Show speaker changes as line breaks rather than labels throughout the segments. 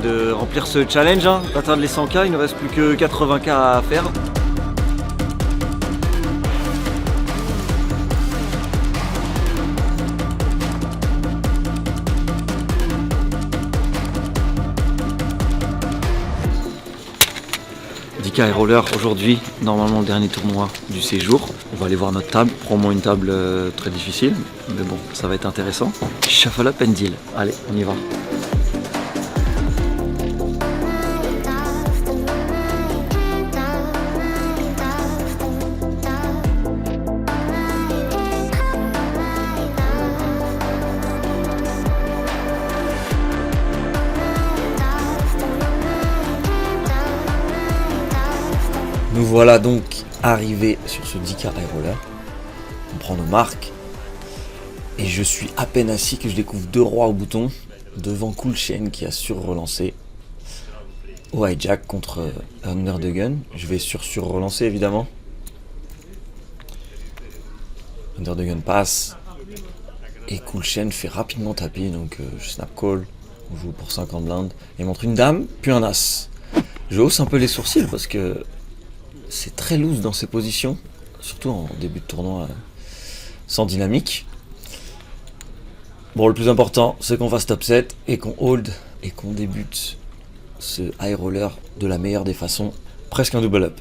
de remplir ce challenge, hein, d'atteindre les 100K. Il ne reste plus que 80K à faire. High Roller aujourd'hui, normalement le dernier tournoi du séjour. On va aller voir notre table, probablement une table très difficile, mais bon, ça va être intéressant. Shuffle up and deal. Allez, on y va. Nous voilà donc arrivés sur ce 10K High Roller. On prend nos marques. Et je suis à peine assis que je découvre deux rois au bouton devant Cool Chain qui a sur-relancé au hijack contre Under the Gun. Je vais sur-relancer évidemment. Under the Gun passe. Et Cool Chain fait rapidement tapis. Donc je snap call. On joue pour 50 blindes. Et montre une dame, puis un as. Je hausse un peu les sourcils parce que c'est très loose dans ses positions, surtout en début de tournoi sans dynamique. Bon, le plus important, c'est qu'on fasse top 7 et qu'on hold et qu'on débute ce high roller de la meilleure des façons, presque un double up.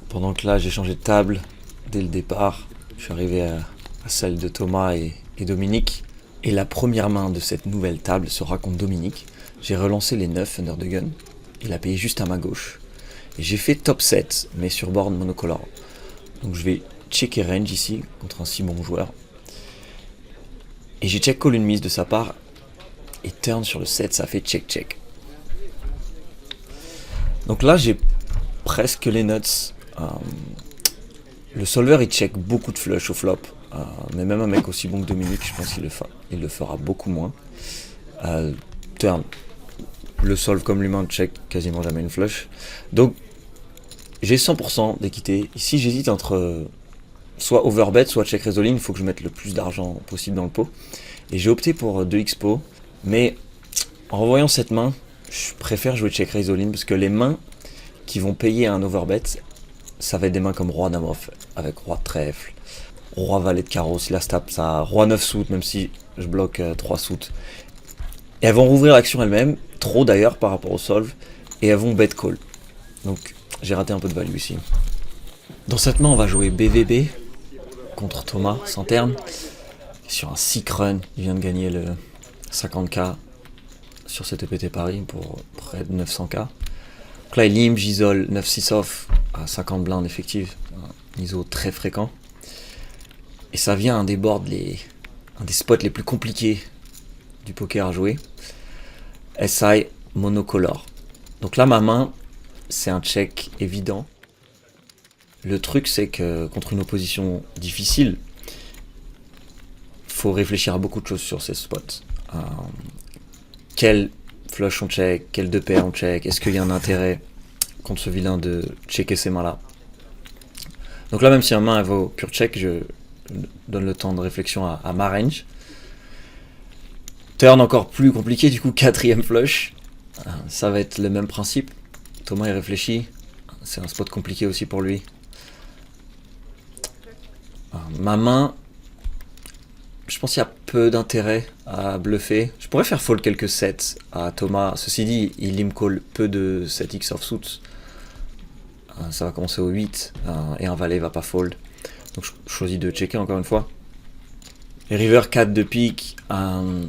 Pendant que là, j'ai changé de table dès le départ, je suis arrivé à celle de Thomas et Dominique. Et la première main de cette nouvelle table sera contre Dominique. J'ai relancé les 9 Under the Gun. Il a payé juste à ma gauche. Et j'ai fait top 7, mais sur board monocolore. Donc je vais checker range ici, contre un si bon joueur. Et j'ai check call une mise de sa part. Et turn sur le 7, ça fait check. Donc là, j'ai presque les nuts. Le solver, il check beaucoup de flush au flop. Mais même un mec aussi bon que Dominique, je pense qu'il le fera beaucoup moins. Turn. Le solve comme l'humain check quasiment jamais une flush. Donc j'ai 100% d'équité. Ici j'hésite entre soit overbet, soit check resolve. Il faut que je mette le plus d'argent possible dans le pot. Et j'ai opté pour 2x pot. Mais en revoyant cette main, je préfère jouer check resolve parce que les mains qui vont payer un overbet, ça va être des mains comme roi dame off avec roi de trèfle, roi valet de carreau. Si la tape ça, roi 9 suit, même si je bloque 3 suits. Et elles vont rouvrir l'action elles-mêmes, trop d'ailleurs par rapport au solve, et elles vont bet call. Donc j'ai raté un peu de value ici. Dans cette main, on va jouer BVB contre Thomas, sans terme. Sur un sick run, il vient de gagner le 50K sur cet EPT Paris pour près de 900K. Donc là, il limp, j'isole 9-6 off à 50 blindes effectives, un ISO très fréquent. Et ça vient un des boards, un des spots les plus compliqués du poker à jouer. SI monocolore. Donc là, ma main, c'est un check évident. Le truc, c'est que contre une opposition difficile, faut réfléchir à beaucoup de choses sur ces spots. Quel flush on check, quel deux paires on check, est-ce qu'il y a un intérêt contre ce vilain de checker ces mains-là. Donc là, même si un main elle vaut pure check, je donne le temps de réflexion à ma range. Turn encore plus compliqué, du coup 4ème flush. Ça va être le même principe. Thomas il réfléchit. C'est un spot compliqué aussi pour lui. Ma main, je pense qu'il y a peu d'intérêt à bluffer. Je pourrais faire fold quelques sets à Thomas. Ceci dit, il limp call peu de 7x off suits. Ça va commencer au 8 et un valet va pas fold. Donc je choisis de checker encore une fois. Et river 4 de pique,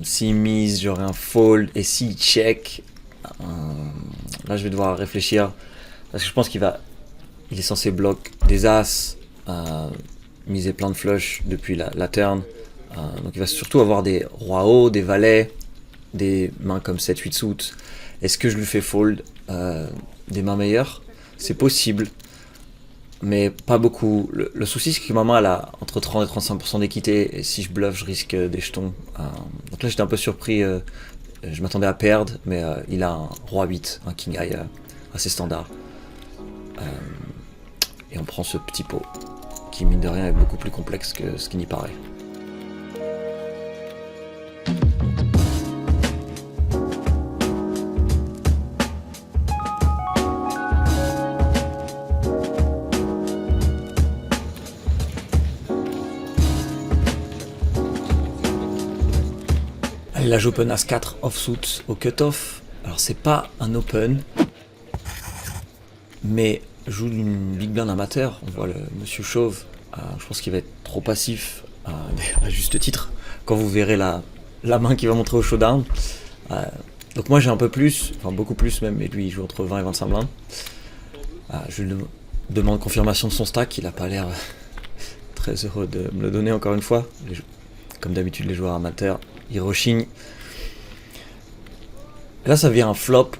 si mise, j'aurai un fold, et si check, là je vais devoir réfléchir, parce que je pense il est censé bloquer des as, miser plein de flush depuis la turn, donc il va surtout avoir des rois hauts, des valets, des mains comme 7-8 suits. Est-ce que je lui fais fold des mains meilleures? C'est possible. Mais pas beaucoup. Le souci, c'est que ma main, elle a entre 30 et 35% d'équité. Et si je bluffe, je risque des jetons. Donc là, j'étais un peu surpris. Je m'attendais à perdre. Mais il a un roi 8, un king high assez standard. Et on prend ce petit pot. Qui, mine de rien, est beaucoup plus complexe que ce qui n'y paraît. là j'open As-4 offsuit au cut-off. Alors c'est pas un open, mais je joue d'une big blind amateur. On voit le monsieur chauve, je pense qu'il va être trop passif, à juste titre, quand vous verrez la main qu'il va montrer au showdown. Donc moi j'ai un peu plus, enfin beaucoup plus même, mais lui il joue entre 20 et 25 blindes. Je lui demande confirmation de son stack, il a pas l'air très heureux de me le donner encore une fois. Comme d'habitude les joueurs amateurs, ils rechignent. Là ça devient un flop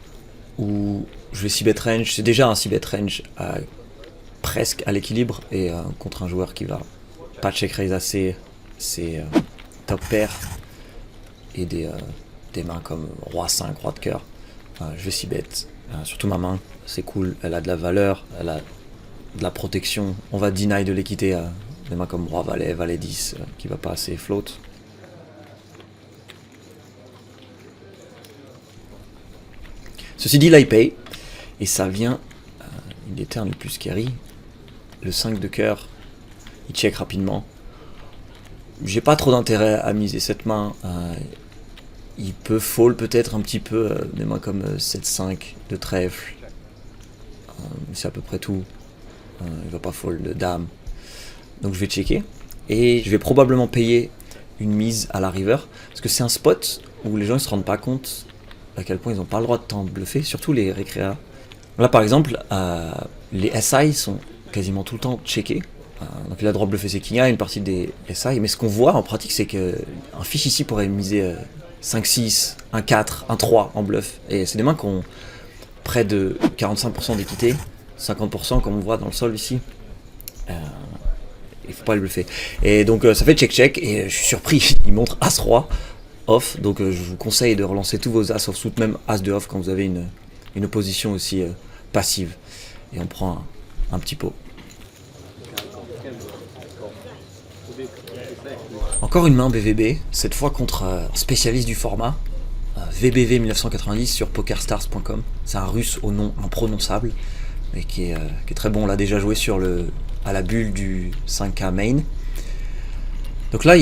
où je vais 6-bet range, c'est déjà un 6-bet range presque à l'équilibre, et contre un joueur qui va pas check raise assez ses top pairs et des mains comme roi 5, roi de cœur. Je vais 6-bet, surtout ma main, c'est cool, elle a de la valeur, elle a de la protection, on va deny de l'équité à des mains comme roi valet, valet 10 qui va pas assez float. Ceci dit, là il paye, et ça vient, il éterne le plus carry, le 5 de cœur, il check rapidement. J'ai pas trop d'intérêt à miser cette main, il peut fold peut-être un petit peu, des mains comme 7-5 de trèfle, c'est à peu près tout, il va pas fold de dame, donc je vais checker, et je vais probablement payer une mise à la river, parce que c'est un spot où les gens ils se rendent pas compte à quel point ils n'ont pas le droit de tant bluffer, surtout les récréas. Là par exemple, les SI sont quasiment tout le temps checkés, donc il a le droit de bluffer ses king high, une partie des SI, mais ce qu'on voit en pratique c'est qu'un fiche ici pourrait miser 5-6, 1-4, 1-3 en bluff, et c'est des mains qui ont près de 45% d'équité, 50% comme on voit dans le sol ici. Il faut pas le bluffer. Et donc ça fait check-check, et je suis surpris, il montre As-Roi off, donc je vous conseille de relancer tous vos As offsuit, même As de off quand vous avez une opposition aussi passive. Et on prend un petit pot. Encore une main BVB, cette fois contre un spécialiste du format, VBV 1990 sur pokerstars.com. C'est un russe au nom imprononçable, mais qui est très bon. On l'a déjà joué à la bulle du 5K main. Donc là,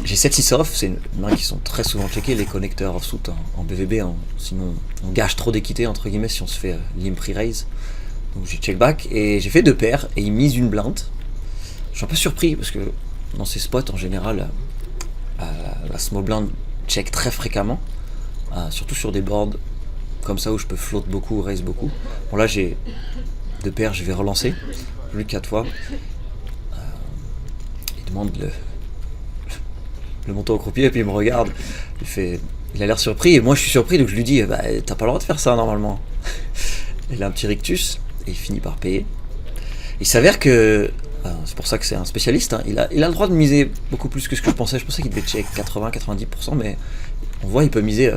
j'ai 7-6 off, c'est une main qui sont très souvent checkées, les connecteurs offsuit en BVB, sinon on gâche trop d'équité entre guillemets si on se fait limp pre-raise. Donc j'ai check back, et j'ai fait 2 paires, et il mise une blinde. Je suis un peu surpris, parce que dans ces spots en général, la small blind check très fréquemment, surtout sur des boards comme ça où je peux float beaucoup, raise beaucoup. Bon là j'ai 2 paires, je vais relancer, plus de 4 fois. Il demande le montant au croupier, et puis il me regarde, il a l'air surpris, et moi je suis surpris, donc je lui dis t'as pas le droit de faire ça normalement. Il a un petit rictus, et il finit par payer. Il s'avère que, c'est pour ça que c'est un spécialiste, il a le droit de miser beaucoup plus que ce que je pensais qu'il devait check 80-90%, mais on voit il peut miser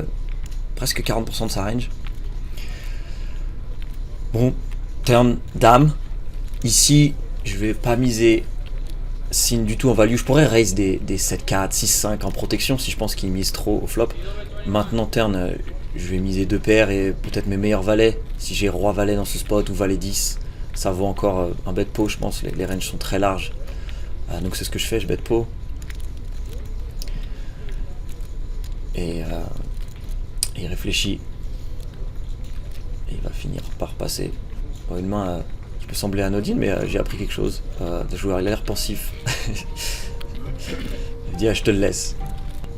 presque 40% de sa range. Bon, turn dame, ici je vais pas miser signe du tout en value, je pourrais raise des 7-4, 6-5 en protection si je pense qu'il mise trop au flop. Maintenant turn, je vais miser 2 paires, et peut-être mes meilleurs valets, si j'ai roi valet dans ce spot, ou valet 10, ça vaut encore un bet pot, je pense, les ranges sont très larges, donc c'est ce que je fais, je bet pot, et il réfléchit, et il va finir par passer. Bon, une main qui peut sembler anodine, mais j'ai appris quelque chose de joueur, il a l'air pensif. Il dit je te le laisse.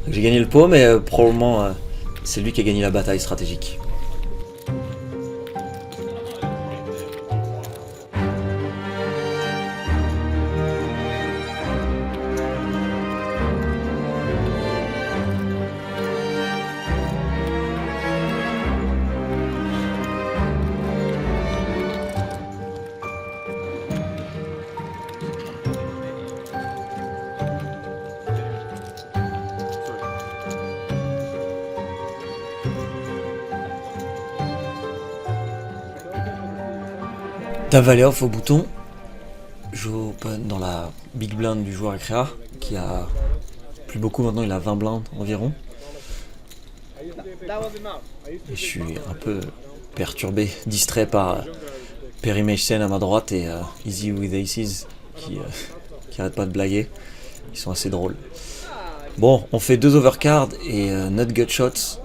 Donc, j'ai gagné le pot, mais probablement c'est lui qui a gagné la bataille stratégique. Dame valet off au bouton, j'open dans la big blind du joueur récréa, qui a plus beaucoup maintenant, il a 20 blindes environ. Et je suis un peu perturbé, distrait par Perry Meissen à ma droite et Easy with Aces qui arrêtent pas de blaguer, ils sont assez drôles. Bon, on fait 2 overcards et not gut shots.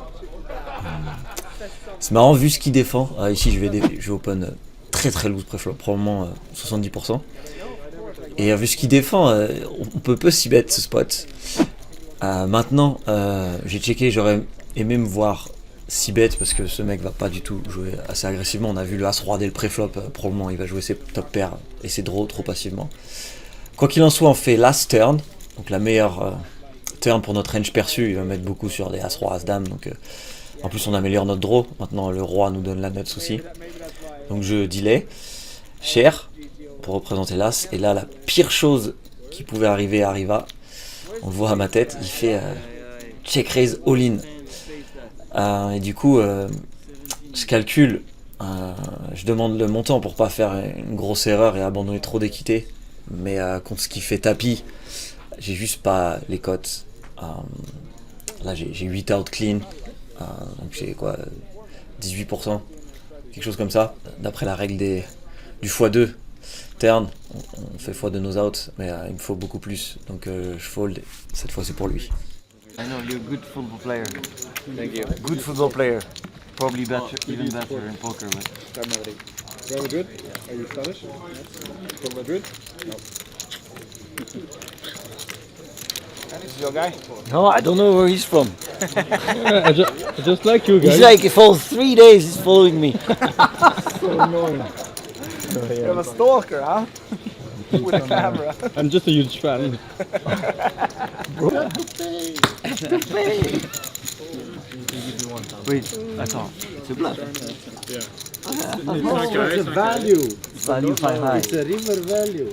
C'est marrant vu ce qu'il défend. Ah, ici, je vais open très très loose préflop, probablement 70%. Et vu ce qu'il défend, on peut peu s'y bet ce spot. Maintenant, j'ai checké, j'aurais aimé me voir 6 bet parce que ce mec va pas du tout jouer assez agressivement. On a vu le As-Roi dès le préflop, probablement il va jouer ses top pairs et ses draws trop passivement. Quoi qu'il en soit, on fait last turn, donc la meilleure turn pour notre range perçu. Il va mettre beaucoup sur des As-Roi, As-Dame, donc en plus on améliore notre draw. Maintenant le roi nous donne la nuts aussi. Donc je delay, cher, pour représenter l'As. Et là, la pire chose qui pouvait arriver arriva. On le voit à ma tête, il fait check raise all-in. Et du coup, je calcule, je demande le montant pour pas faire une grosse erreur et abandonner trop d'équité. Mais contre ce qui fait tapis, j'ai juste pas les cotes. Là, j'ai 8 out clean, donc j'ai quoi, 18%, quelque chose comme ça, d'après la règle du x2. Turn, on fait x2 nos outs, mais il me faut beaucoup plus, donc je fold, cette fois c'est pour lui.
I know you're a good football player.
Thank you.
Good football player. Probably better, even better in poker. But
Real Madrid? Are you Spanish? From Madrid? No.
This is your guy?
no, I don't know where he's from.
Just like you guys.
He's like for 3 days he's following me.
So annoying.
You're a stalker, huh? With a camera.
I'm just a huge fan.
Wait, attends, c'est bluff.
No, it's a value.
Value five high.
It's a river value.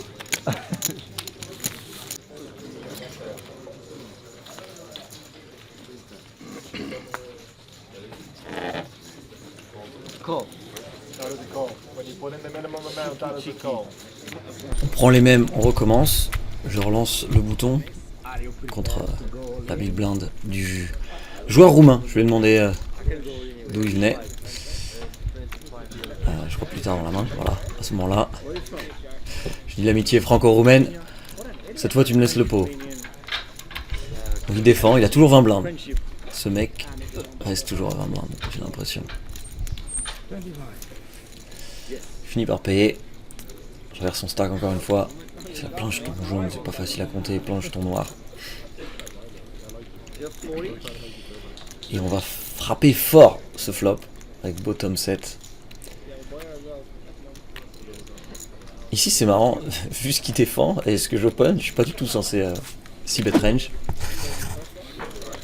Call.
How does it call? When you put in the minimum amount, how does it call?
On prend les mêmes, on recommence, je relance le bouton contre la big blind du joueur roumain. Je lui ai demandé d'où il venait. Je crois plus tard dans la main, voilà, à ce moment-là. Je dis l'amitié franco-roumaine, cette fois tu me laisses le pot. Donc il défend, il a toujours 20 blindes. Ce mec reste toujours à 20 blindes, j'ai l'impression. Il finit par payer. Je regarde son stack encore une fois. C'est la planche ton jaune, c'est pas facile à compter, planche ton noir. Et on va frapper fort ce flop avec bottom 7. Ici c'est marrant, vu ce qu'il défend et ce que j'open, je suis pas du tout censé 6 bet range.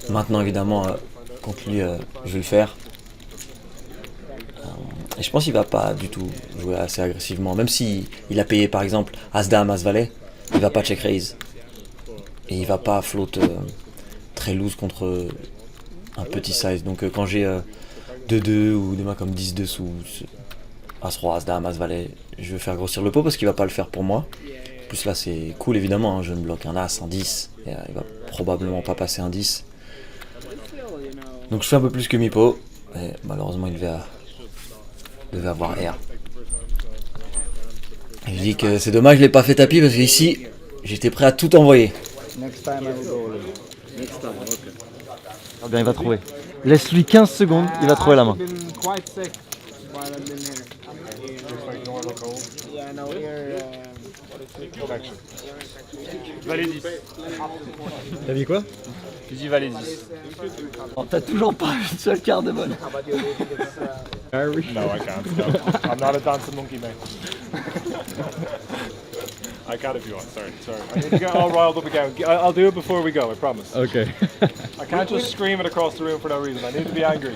Maintenant évidemment contre lui je vais le faire. Et je pense qu'il va pas du tout jouer assez agressivement. Même si il a payé par exemple As-Dame, As-Valet, il va pas check raise. Et il va pas float très loose contre un petit size. Donc quand j'ai 2-2 ou des mains comme 10-2 sous As-Roi, As-Dame, As-Valet, je vais faire grossir le pot parce qu'il va pas le faire pour moi. En plus là c'est cool évidemment, hein, je me bloque un As, un 10. Et il va probablement pas passer un 10. Donc je fais un peu plus que mi pot. Et malheureusement il devait avoir R. Et je dis que c'est dommage, je l'ai pas fait tapis parce que ici j'étais prêt à tout envoyer.
Next time I will go all in.
Ah bien, il va trouver. Laisse-lui 15 secondes, il va trouver la main.
I've been quite sick while I've been here. Yeah, I know here.
Infection. Valet 10.
T'as dit quoi?
J'ai dit Valet 10.
Oh, t'as toujours pas une seule carte de bonne.
How about you? Do you think it's,
Irish.
No, I can't. No. I'm not a dancing monkey, mate. I can if you want. Sorry. I need to get all riled up again. I'll do it before we go, I promise.
Okay.
I can't just scream it across the room for no reason. I need to be angry.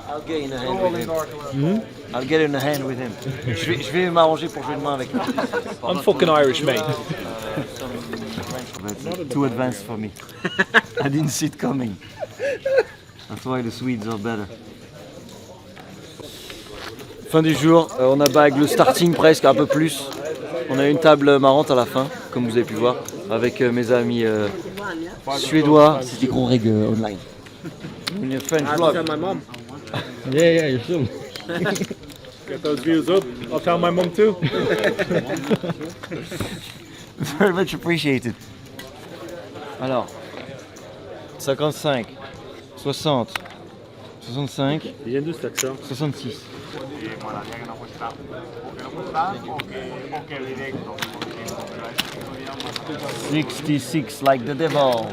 I'll get in a hand
all
with
in
him.
dark?
I'll get in a hand with him. Je vais m'arranger pour jouer demain avec lui.
I'm fucking Irish, mate.
Too advanced for me. I didn't see it coming. That's why the Swedes are better. Fin du jour, on a bag le starting presque, un peu plus. On a une table marrante à la fin, comme vous avez pu voir, avec mes amis suédois. C'est des gros règles online. Une French vlog.
my mom.
Yeah, you should.
Get those views up. I'll tell my mum too.
Very much appreciated. Alors, 55, 60, 65, 66. 66 like the devil.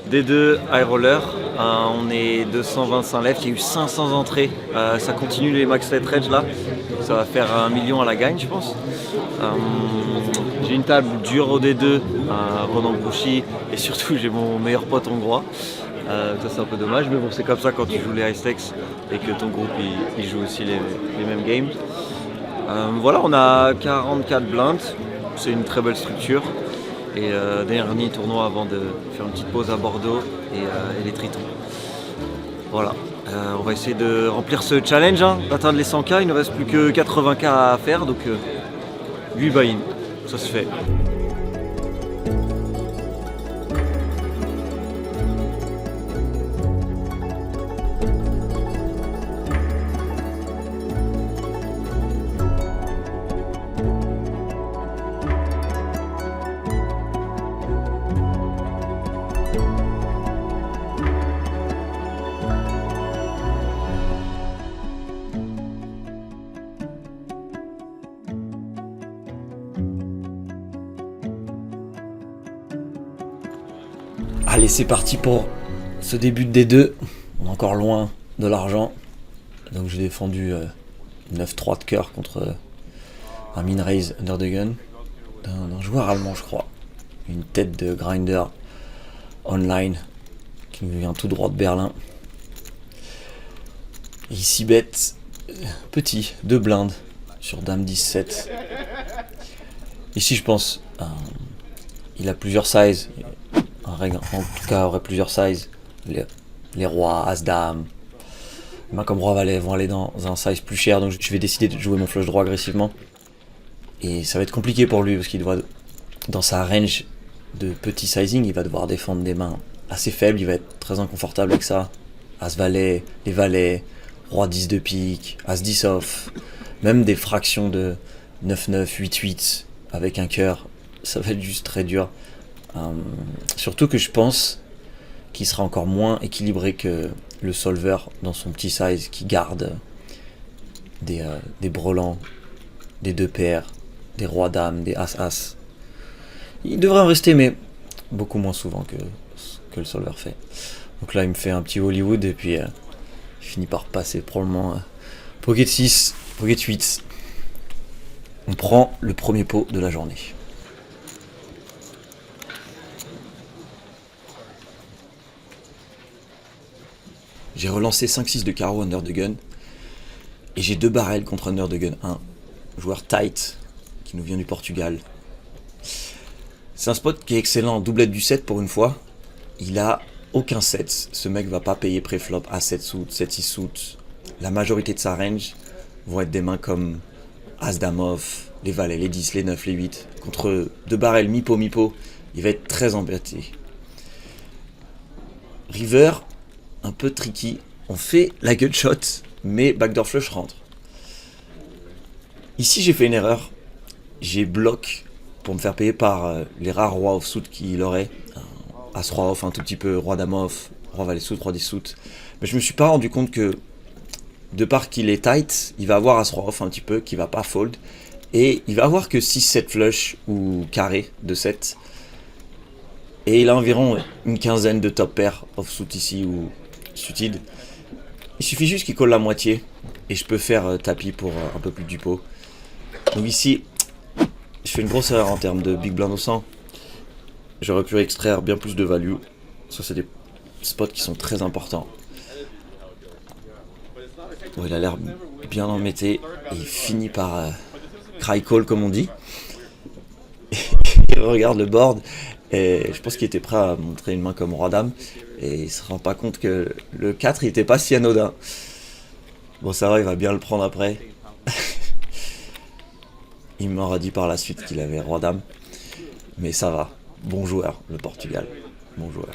D2 High Roller, on est 225 left, il y a eu 500 entrées, ça continue les max set range là, ça va faire 1 million à la gagne je pense. J'ai une table dure au D2, Ronan Brouchy, et surtout j'ai mon meilleur pote hongrois. Ça c'est un peu dommage, mais bon c'est comme ça quand tu joues les high stakes et que ton groupe il joue aussi les mêmes games. Voilà, on a 44 blindes, c'est une très belle structure. Et dernier tournoi avant de faire une petite pause à Bordeaux et les Tritons. Voilà, on va essayer de remplir ce challenge, d'atteindre les 100K, il ne reste plus que 80K à faire, donc 8 buy-in, ça se fait.
Allez, c'est parti pour ce début de D2. On est encore loin de l'argent. Donc j'ai défendu 9-3 de cœur contre un min raise under the gun d'un joueur allemand, je crois. Une tête de grinder online qui nous vient tout droit de Berlin. Et ici bête petit, 2 blindes sur dame 17. Ici je pense il a plusieurs sizes. En tout cas aurait plusieurs sizes. Les rois, as-dame. Les mains comme roi-valet vont aller dans un size plus cher, donc je vais décider de jouer mon flush droit agressivement. Et ça va être compliqué pour lui parce qu'il doit, dans sa range de petit sizing, il va devoir défendre des mains assez faibles, il va être très inconfortable avec ça. As-valet, les valets, roi 10 de pique, as-10 off, même des fractions de 9-9, 8-8 avec un cœur, ça va être juste très dur. Surtout que je pense qu'il sera encore moins équilibré que le solver dans son petit size qui garde des brelans, des 2 paires, des rois dames, des as-as. Il devrait en rester, mais beaucoup moins souvent que le solver fait. Donc là il me fait un petit Hollywood et puis il finit par passer probablement pocket 6, pocket 8. On prend le premier pot de la journée. J'ai relancé 5-6 de carreau under the gun et j'ai 2 barrels contre under the gun 1. Joueur tight qui nous vient du Portugal. C'est un spot qui est excellent, doublette du 7 pour une fois. Il a aucun 7. Ce mec va pas payer pré-flop à 7 suits, 7-6 suits. La majorité de sa range vont être des mains comme As-Dame off, les valets, les 10, les 9, les 8. Contre 2 barrels mi-pot, il va être très embêté. River, un peu tricky. On fait la gut shot, mais backdoor flush rentre. Ici, j'ai fait une erreur. J'ai bloqué pour me faire payer par les rares rois off-suit qu'il aurait. As-roi off, un tout petit peu, roi dame off, roi valet suit, roi 10 suit. Mais je me suis pas rendu compte que, de part qu'il est tight, il va avoir as-roi off un petit peu, qui va pas fold. Et il va avoir que 6-7 flush ou carré de 7. Et il a environ une quinzaine de top pairs off-suit ici ou suited. Il suffit juste qu'il colle la moitié et je peux faire tapis pour un peu plus du pot. Donc ici, je fais une grosse erreur en termes de big blind au 100. J'aurais pu extraire bien plus de value. Ça, c'est des spots qui sont très importants. Bon, il a l'air bien embêté et il finit par cry call comme on dit. Il regarde le board et je pense qu'il était prêt à montrer une main comme roi dame et il se rend pas compte que le 4 il était pas si anodin. Bon, ça va, il va bien le prendre après. Il m'aura dit par la suite qu'il avait roi dame, mais ça va. Bon joueur, le Portugal. Bon joueur.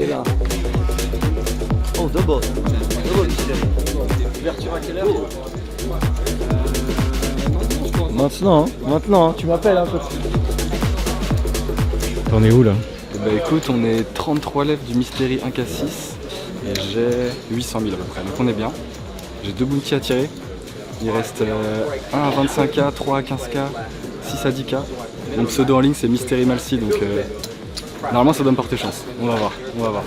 Et là. Oh, double. Double mystery. Ouverture à quelle heure? Maintenant, tu m'appelles un peu.
T'en es où là?
Bah écoute, on est 33 lèvres du Mystery 1K6 et j'ai 800 000 à peu près, donc on est bien. J'ai 2 bounties à tirer. Il reste 1 à 25K, 3 à 15K, 6 à 10K. Mon pseudo en ligne c'est Mystery Malcy, donc normalement ça doit me porter chance. On va voir, on va voir.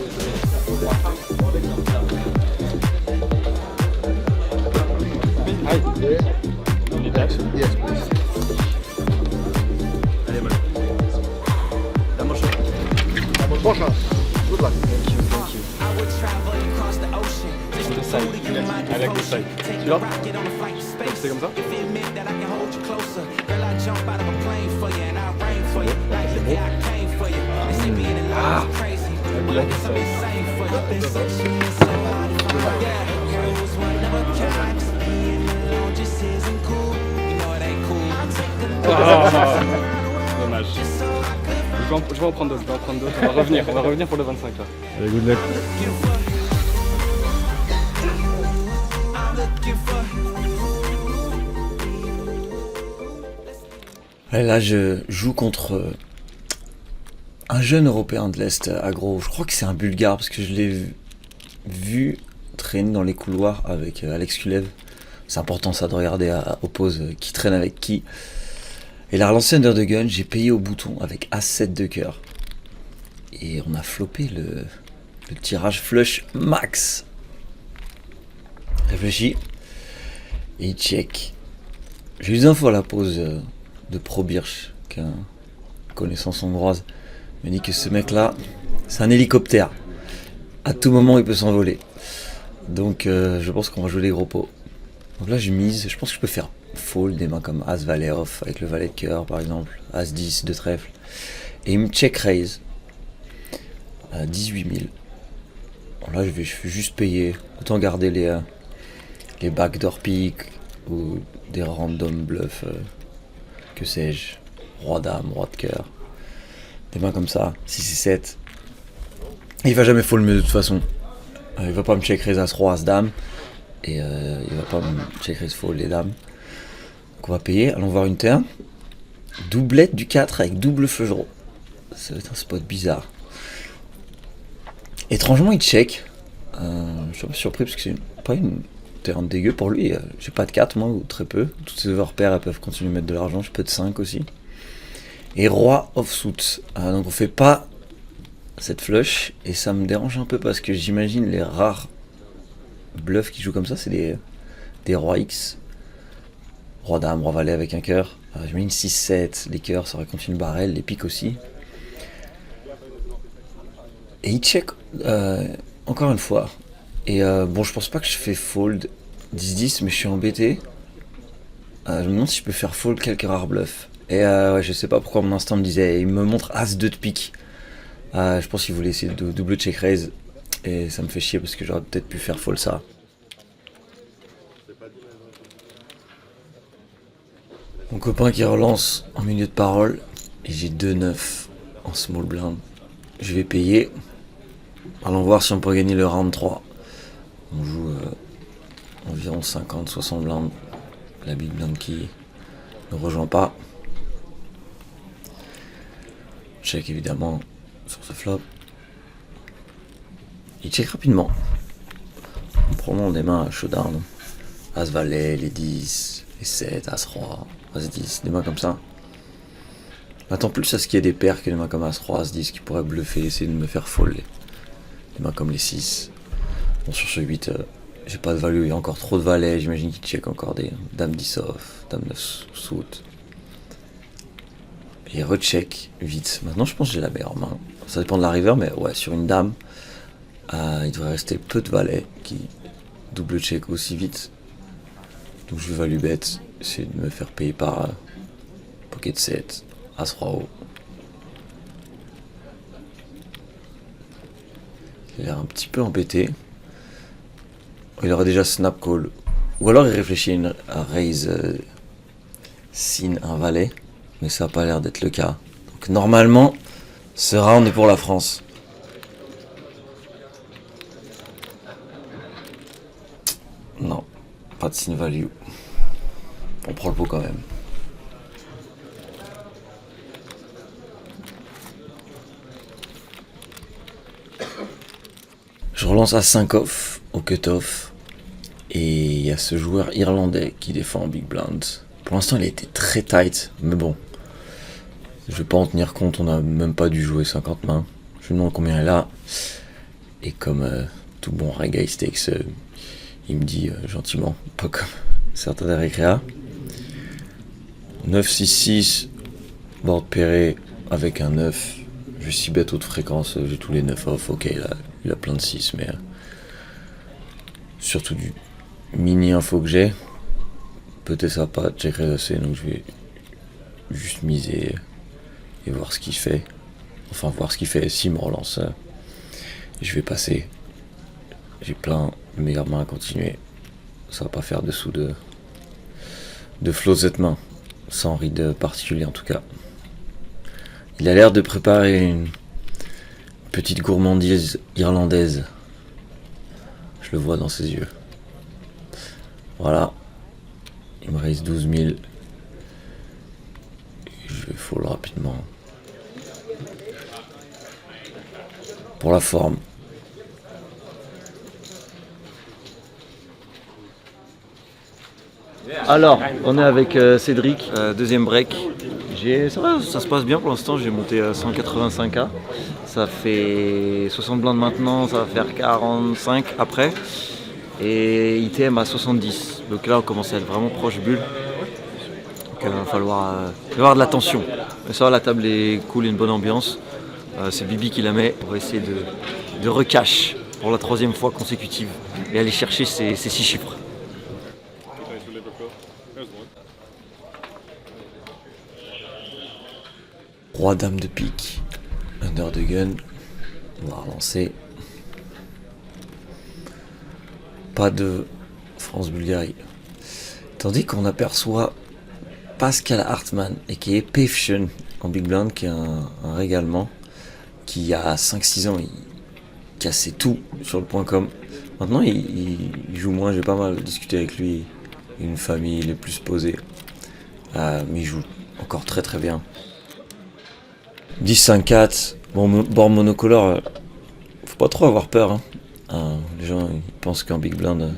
I like this side.
Celui-là? C'est comme ça? Dommage. Je vais en prendre d'autres, On va revenir pour le 25 là.
Allez, good luck.
Et là, je joue contre un jeune européen de l'Est aggro. Je crois que c'est un Bulgare parce que je l'ai vu traîner dans les couloirs avec Alex Kulev. C'est important ça de regarder aux pauses qui traîne avec qui. Et il a relancé Under the Gun, j'ai payé au bouton avec As-7 de cœur. Et on a floppé le tirage flush max. Réfléchis. Et il check. J'ai eu des infos à la pause de Pro Birch, qu'un connaissance hongroise me dit que ce mec là, c'est un hélicoptère. À tout moment il peut s'envoler. Donc je pense qu'on va jouer les gros pots. Donc là je mise, je pense que je peux faire fold des mains comme As Valet off avec le valet de cœur par exemple, As 10 de trèfle. Et il me check raise à 18 000. Bon, là je vais juste payer, autant garder les backdoor picks ou des random bluffs, que sais-je, roi dame, roi de cœur. Des mains comme ça, 6 et 7. Et il va jamais fold mieux de toute façon. Il va pas me check raise As roi, As dame. Et il va pas me check raise fold les dames. Donc on va payer, allons voir une turn. Doublette du 4 avec double flush draw. Ça va être un spot bizarre. Étrangement il check. Je suis un peu surpris parce que c'est pas une turn dégueu pour lui. J'ai pas de 4 moi ou très peu. Toutes ces overpairs elles peuvent continuer de mettre de l'argent. J'ai peu de 5 aussi. Et roi offsuit. Donc on fait pas cette flush. Et ça me dérange un peu parce que j'imagine les rares bluffs qui jouent comme ça, c'est des rois X. Roi dame, roi valet avec un cœur. J'imagine 6-7, les cœurs, ça aurait continué le barrel, les piques aussi. Et il check encore une fois. Et bon, je pense pas que je fais fold 10-10, mais je suis embêté. Je me demande si je peux faire fold quelques rares bluffs. Et ouais, je sais pas pourquoi mon instinct me disait, il me montre As 2 de pique. Je pense qu'il voulait essayer de double check raise. Et ça me fait chier parce que j'aurais peut-être pu faire fold ça. Mon copain qui relance en milieu de parole. Et j'ai 2-9 en small blind. Je vais payer. Allons voir si on peut gagner le round 3. On joue environ 50-60 blindes. La big blind qui ne rejoint pas. Check évidemment sur ce flop. Il check rapidement. On prend des mains à showdown. As valet, les 10, les 7, As roi, As 10, des mains comme ça. Attends plus à ce qu'il y ait des paires que des mains comme As roi, As 10 qui pourraient bluffer, essayer de me faire fold. Des mains comme les 6. Bon, sur ce 8, j'ai pas de value, il y a encore trop de valets. J'imagine qu'il check encore des Dame 10 off, Dame 9 suit. Et recheck vite. Maintenant, je pense que j'ai la meilleure main. Ça dépend de la river, mais ouais, sur une dame. Il devrait rester peu de valets qui double check aussi vite. Donc je vais value bet, essayer de me faire payer par pocket 7, As roi haut. Il a l'air un petit peu embêté. Il aurait déjà snap call. Ou alors il réfléchit à raise sin un valet. Mais ça n'a pas l'air d'être le cas. Donc normalement, ce round est pour la France. Non, pas de sin value. On prend le pot quand même. Je relance à 5 off au cut-off. Et il y a ce joueur irlandais qui défend en big blind. Pour l'instant, il a été très tight, mais bon. Je vais pas en tenir compte, on n'a même pas dû jouer 50 mains. Je lui demande combien il a. Et comme tout bon reggae stakes, il me dit gentiment, pas comme certains des récréas. 9-6-6, board pairé avec un 9. Je suis 6 bêtes haute fréquence, j'ai tous les 9 off. Ok, il a plein de 6, mais surtout du mini info que j'ai. Peut-être ça va pas check raise assez, donc je vais juste miser et voir ce qu'il fait. Enfin, voir ce qu'il fait. S'il me relance, je vais passer. J'ai plein de meilleures mains à continuer. Ça va pas faire dessous de flow cette main. Sans ride particulier en tout cas. Il a l'air de préparer une petite gourmandise irlandaise. Je le vois dans ses yeux. Voilà. Il me reste 12 000. Je vais fold rapidement. Pour la forme.
Alors, on est avec Cédric, deuxième break. Ça va, ça se passe bien pour l'instant, j'ai monté à 185K. Ça fait 60 blindes maintenant, ça va faire 45 après. Et ITM à 70. Donc là, on commence à être vraiment proche bulle. Donc il va falloir avoir de la tension. Mais ça va, la table est cool, une bonne ambiance. C'est Bibi qui la met. On va essayer de recash pour la 3e fois consécutive et aller chercher ces 6 chiffres.
Roi dame de pique, under the gun, on va relancer. Pas de France-Bulgarie. Tandis qu'on aperçoit Pascal Hartmann et qui est Pavtion en big blind, qui est un régalement, qui a 5-6 ans, il cassait tout sur le .com. Maintenant il joue moins, j'ai pas mal discuté avec lui, une famille, il est plus posé. Mais il joue encore très très bien. 10-5-4, bon, board monocolore, faut pas trop avoir peur. Les gens ils pensent qu'en big blind,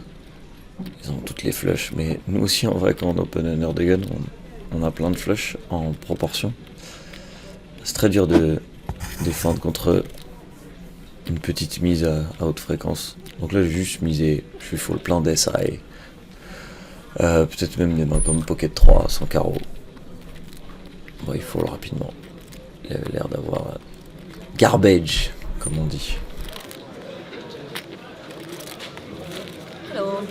ils ont toutes les flushs, mais nous aussi en vrai quand on open under the gun, on a plein de flushs en proportion. C'est très dur de défendre contre une petite mise à haute fréquence. Donc là j'ai juste misé, je suis full plein d'SI. Peut-être même des mains comme Pocket 3 sans carreau. Bon, il faut le rapidement. Il avait l'air d'avoir garbage, comme on dit.
Hello.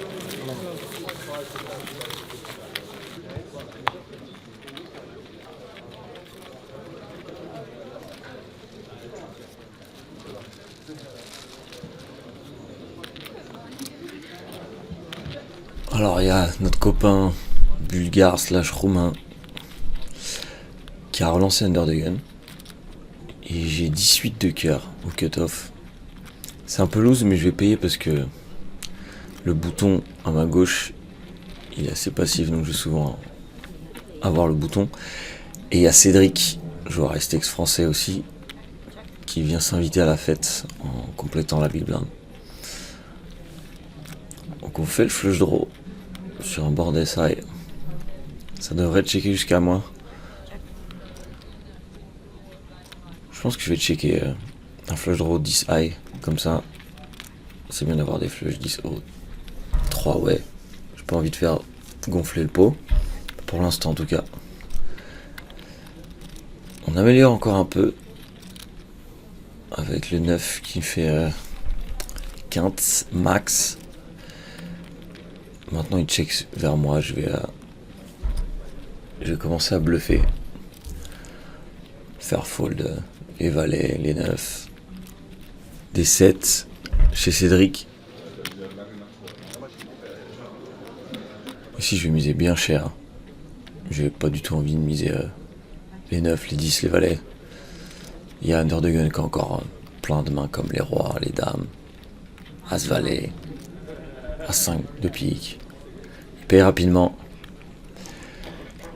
Alors il y a notre copain bulgare / roumain qui a relancé under the gun. Et j'ai 18 de cœur au cut-off. C'est un peu loose, mais je vais payer parce que le bouton à ma gauche, il est assez passif, donc je vais souvent avoir le bouton. Et il y a Cédric, joueur STX français aussi, qui vient s'inviter à la fête en complétant la big blind. Donc on fait le flush draw sur un board SI. Ça devrait checker jusqu'à moi. Je pense que je vais checker un flush draw 10 high, comme ça. C'est bien d'avoir des flush 10 haut. 3 ouais. J'ai pas envie de faire gonfler le pot. Pour l'instant en tout cas. On améliore encore un peu. Avec le 9 qui fait quinte max. Maintenant il check vers moi. Je vais commencer à bluffer. Faire fold les valets, les 9. Des 7 chez Cédric. Ici je vais miser bien cher. J'ai pas du tout envie de miser les 9, les 10, les valets. Il y a under the gun qui a encore plein de mains comme les rois, les dames, as valet, à 5 de pique. Il paye rapidement.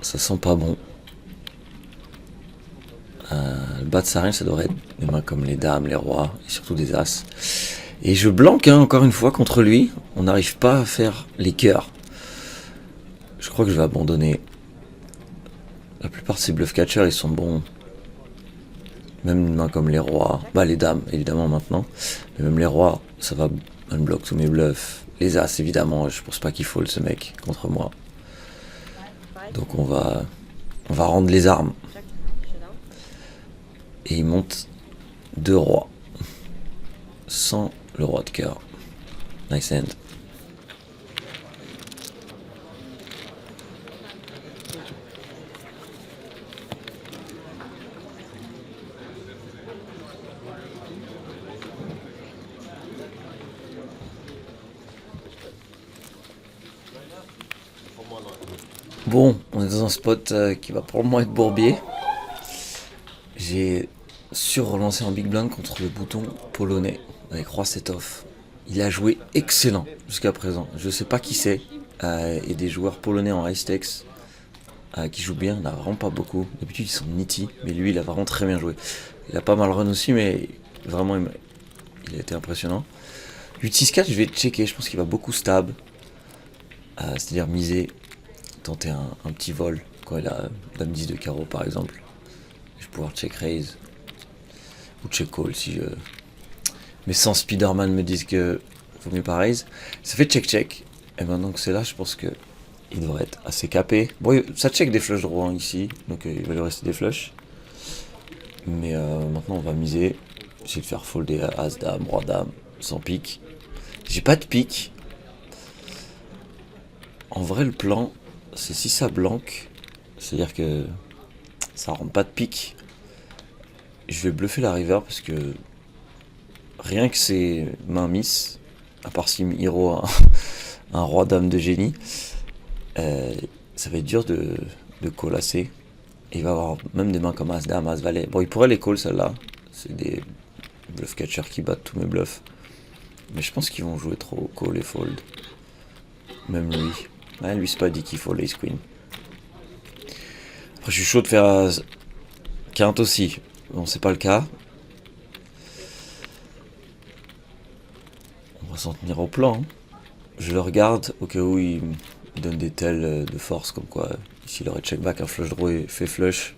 Ça sent pas bon. Le bas de sa reine, ça devrait être des mains comme les dames, les rois, et surtout des as. Et je blanque encore une fois contre lui. On n'arrive pas à faire les cœurs. Je crois que je vais abandonner. La plupart de ces bluff catchers, ils sont bons. Même une main comme les rois. Bah les dames, évidemment maintenant. Mais même les rois, ça va unblock tous mes bluffs. Les as, évidemment, je pense pas qu'il faut ce mec contre moi. Donc on va rendre les armes. Et il monte 2 rois. Sans le roi de cœur. Nice hand. Bon, on est dans un spot qui va probablement être bourbier. J'ai sur-relancé en big blind contre le bouton polonais avec roi set off. Il a joué excellent jusqu'à présent. Je sais pas qui c'est. Et des joueurs polonais en high stakes qui jouent bien, il n'y en a vraiment pas beaucoup. D'habitude ils sont nitty, mais lui il a vraiment très bien joué. Il a pas mal run aussi, mais vraiment il a été impressionnant. 8-6-4, je vais checker, je pense qu'il va beaucoup stab. C'est-à-dire miser, tenter un petit vol quand il a dame 10 de carreau par exemple. Je vais pouvoir check raise ou check call si je... Mais sans Spider-Man me disent que vaut mieux pas raise. Ça fait check. Et maintenant que c'est là, je pense que il devrait être assez capé. Bon, ça check des flushs droits ici, donc il va lui rester des flushs. Mais maintenant on va miser. Essayer de faire folder as dame, roi dame, sans pique. J'ai pas de pique. En vrai le plan, c'est si ça blanque, c'est-à-dire que ça rentre pas de pique. Je vais bluffer la river parce que rien que ces mains miss, à part si Hiro un roi dame de génie, ça va être dur de colasser. Et il va avoir même des mains comme as dame, as valet. Bon, il pourrait les call celle-là. C'est des bluff catchers qui battent tous mes bluffs. Mais je pense qu'ils vont jouer trop call et fold. Même lui. Ouais, lui c'est pas dit qu'il faut l'ace queen. Après je suis chaud de faire quinte aussi. Bon, c'est pas le cas. On va s'en tenir au plan. Hein. Je le regarde au cas où il me donne des tels de force, comme quoi ici il aurait check back un flush draw et fait flush.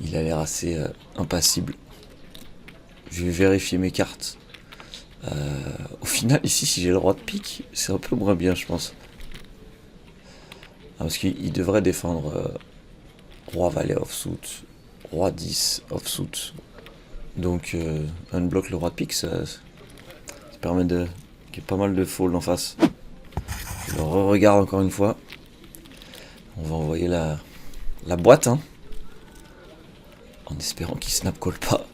Il a l'air assez impassible. Je vais vérifier mes cartes. Au final, ici, si j'ai le roi de pique, c'est un peu moins bien, je pense. Parce qu'il devrait défendre roi valet offsuit, roi 10 offsuit. Donc, unblock le roi de pique, ça permet qu'il y ait pas mal de fold en face. Je le re-regarde encore une fois. On va envoyer la boîte, hein, en espérant qu'il snap call pas.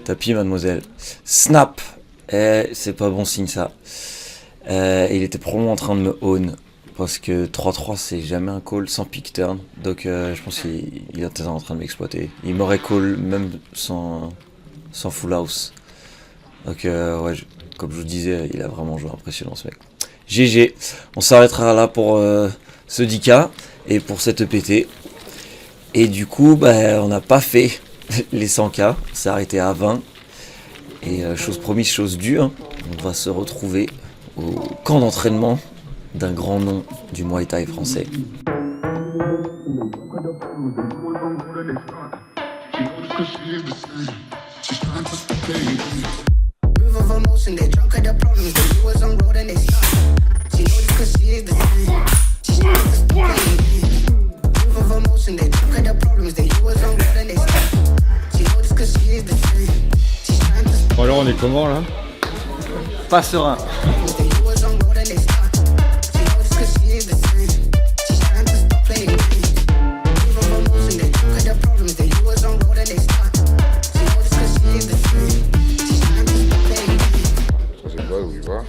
Tapis, mademoiselle. Snap. C'est pas bon signe ça. Il était probablement en train de me own. Parce que 3-3 c'est jamais un call sans pick turn. Donc je pense qu'il était en train de m'exploiter. Il m'aurait call même sans full house. Donc ouais, comme je vous disais, il a vraiment joué impressionnant ce mec. GG. On s'arrêtera là pour ce 10K et pour cette EPT. Et du coup, bah, on n'a pas fait les 100K, c'est arrêté à 20. Et chose promise, chose due, hein, on va se retrouver au camp d'entraînement d'un grand nom du Muay Thai français.
Bon alors on est comment là?
Pas serein.
Troisième doigt où il va.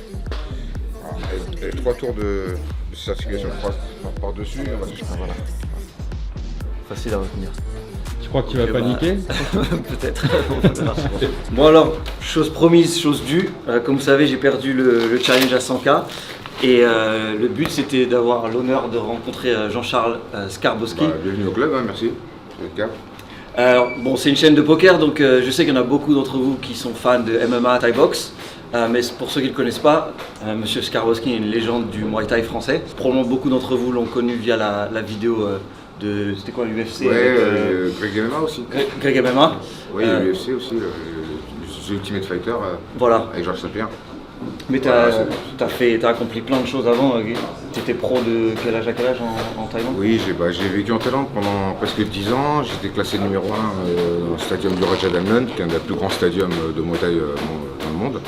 Et 3 tours de certification par-dessus. Voilà.
facile à retenir.
Je crois que tu vas
Ok, bah,
paniquer.
Peut-être. On verra. Bon alors, chose promise, chose due. Comme vous savez, j'ai perdu le challenge à 100K. Et le but, c'était d'avoir l'honneur de rencontrer Jean-Charles Skarbowski.
Bah, bienvenue au club, hein, merci. C'est le cas.
Alors, bon, c'est une chaîne de poker, donc je sais qu'il y en a beaucoup d'entre vous qui sont fans de MMA, Thai Box. Mais pour ceux qui ne le connaissent pas, Monsieur Skarbowski est une légende du Muay Thai français. Probablement beaucoup d'entre vous l'ont connu via la vidéo de... C'était quoi, l'UFC?
Ouais, Greg MMA aussi.
Greg MMA.
Oui, l'UFC aussi, le Ultimate Fighter
Voilà.
avec Georges Saint-Pierre.
Mais
Voilà,
t'as accompli plein de choses avant. T'étais pro de quel âge à quel âge en Thaïlande?
Oui, j'ai vécu en Thaïlande pendant presque 10 ans. J'étais classé numéro 1 dans le stadium du Raja Damnon, qui est un des plus grands stadiums de Muay Thai dans le monde.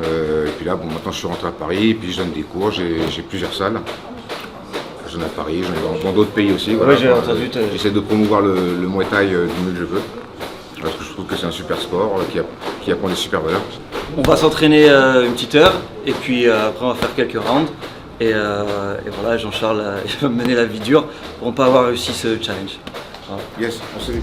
Et puis là, bon, maintenant je suis rentré à Paris, et puis je donne des cours, j'ai plusieurs salles. J'en ai à Paris, j'en ai dans d'autres pays aussi. Voilà.
Ouais, j'ai entendu.
J'essaie de promouvoir le Muay Thai du mieux que je peux. Parce que je trouve que c'est un super sport qui apprend des super valeurs.
On va s'entraîner une petite heure et puis après on va faire quelques rounds. Et voilà, Jean-Charles il va me mener la vie dure pour ne pas avoir réussi ce challenge. Voilà.
Yes, on se dit.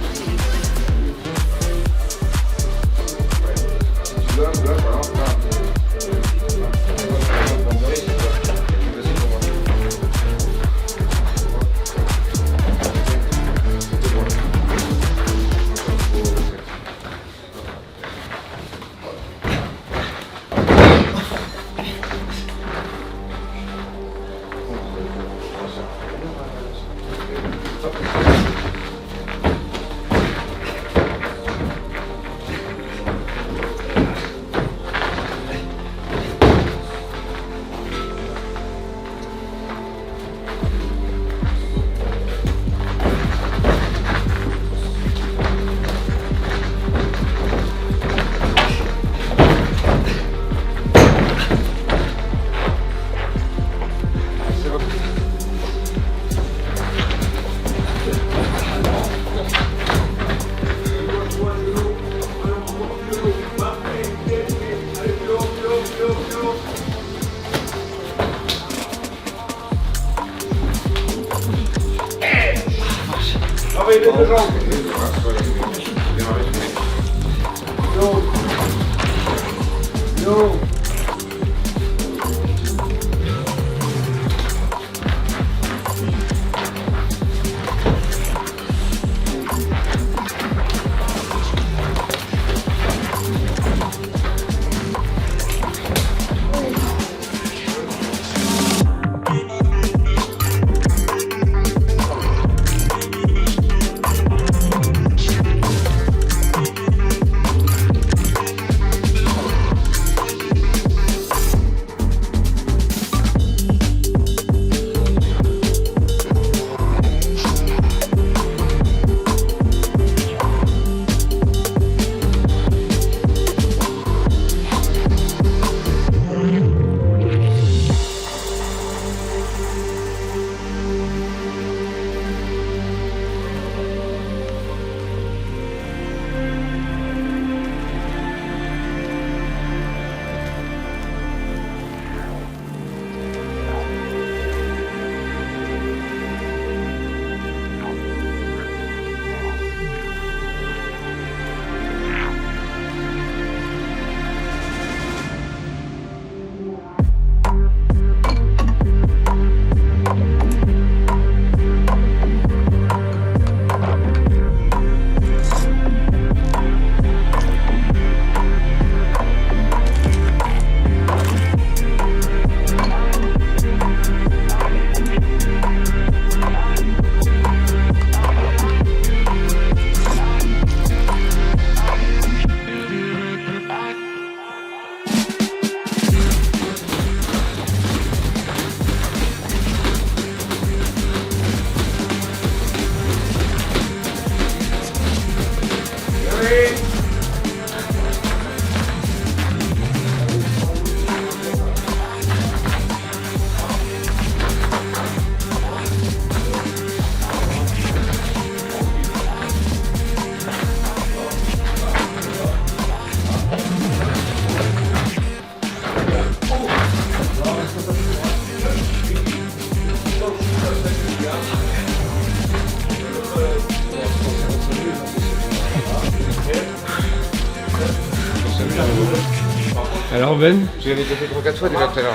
Alors Ben,
J'avais déjà fait 3-4 fois déjà tout à l'heure.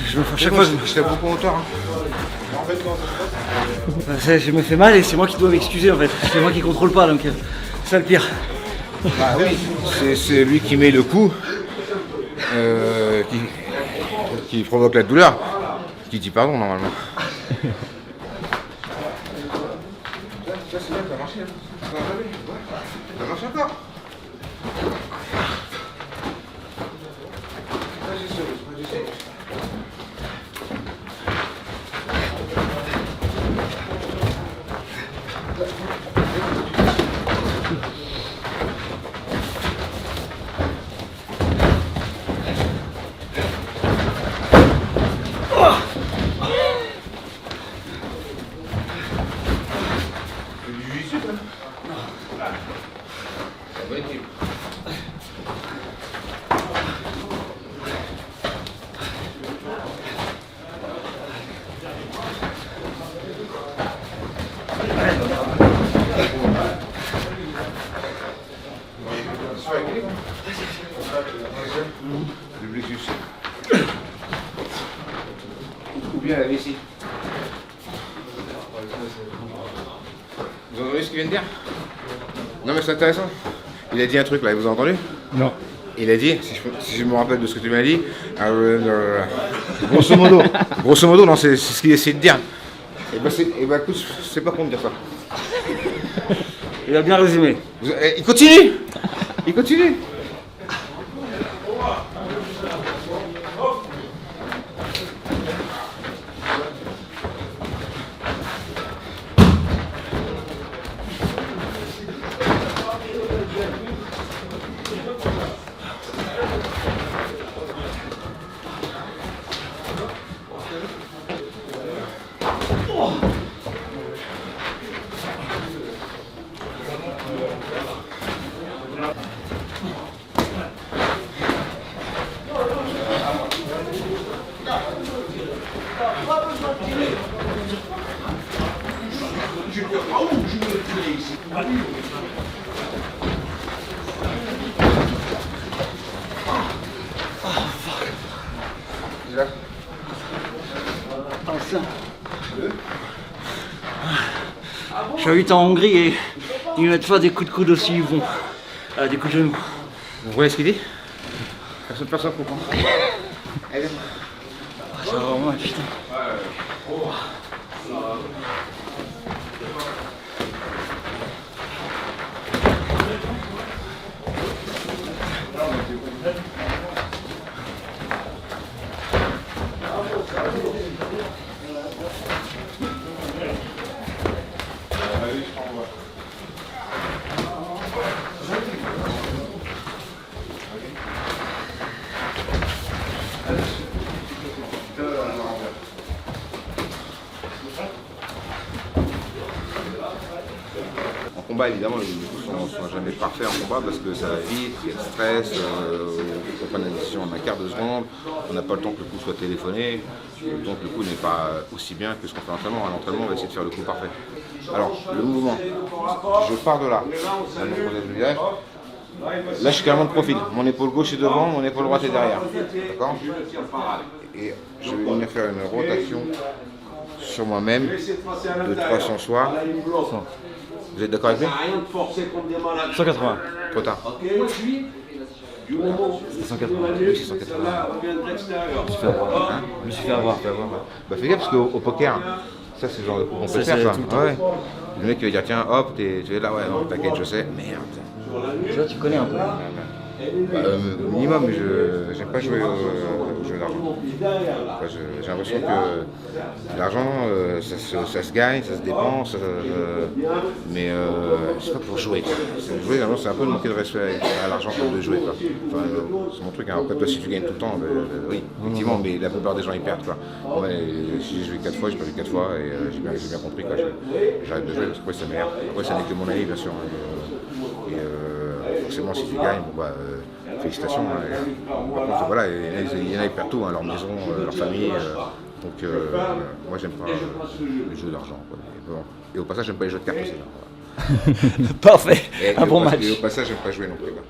Je me fais chaque fois.
Je tape beaucoup en hauteur.
Je me fais mal et c'est moi qui dois m'excuser en fait. C'est moi qui contrôle pas donc c'est ça le pire.
Bah oui, c'est lui qui met le coup, qui provoque la douleur, qui dit pardon normalement. Ça c'est bien, ça a marché. Ça marche encore. Le plexus. Ou bien la vessie. Vous entendez ce qu'il vient de dire? Non mais c'est intéressant. Il a dit un truc là, vous avez entendu?
non.
Il a dit, si je me rappelle de ce que tu m'as dit, grosso modo, non, c'est ce qu'il essaie de dire. Et bah écoute, c'est pas con de dire ça.
Il a bien résumé.
Il continue. Il continue.
Je suis à 8 ans en Hongrie et ils ne mettent pas des coups de coude aussi bons. Des coups de genoux.
Vous voyez ce qu'il dit? Personne comprend.
Ça va vraiment mal, putain.
En combat, évidemment, les coups ne sont jamais parfaits en combat parce que ça va vite, il y a le stress, on prend une décision en un quart de seconde, on n'a pas le temps que le coup soit téléphoné, donc le coup n'est pas aussi bien que ce qu'on fait à l'entraînement. À l'entraînement, on va essayer de faire le coup parfait. Alors, le mouvement, je pars de là, là je suis carrément de profil, mon épaule gauche est devant, mon épaule droite est derrière, d'accord? Et je vais venir faire une rotation sur moi-même de 300 soirs. Vous êtes d'accord avec lui?
180.
Trop tard.
C'est 180.
Oui, c'est 180.
Je me suis fait avoir.
Bah fais gaffe parce qu'au poker, ça c'est le genre de coup qu'on peut faire ça. Ouais. Le mec qui va dire tiens hop, tu es là, ouais non t'inquiète je sais, merde.
Tu vois, tu connais un peu.
Minimum, mais je n'aime pas jouer au jeu d'argent. Enfin, j'ai l'impression que l'argent, ça se gagne, ça se dépense, mais c'est pas pour jouer. Jouer, c'est un peu de manquer de respect à l'argent comme de jouer. Enfin, c'est mon truc. Hein. Après, toi, si tu gagnes tout le temps, oui, effectivement, mais la plupart des gens ils perdent. Quoi. Ouais, si j'ai joué 4 fois, j'ai perdu 4 fois et j'ai bien compris. J'arrête de jouer parce que après, ça m'énerve. Après, ça n'est que mon avis, bien sûr. Forcément, si tu gagnes, bon, bah, félicitations. Par contre, voilà, il y en a qui perdent tout, hein, leur maison, leur famille. Donc, moi, j'aime pas les jeux d'argent. Et au passage, j'aime pas les jeux de cartes aussi. Là, voilà.
Parfait,
Et
un bon match.
Et au passage, j'aime pas jouer non plus. Là.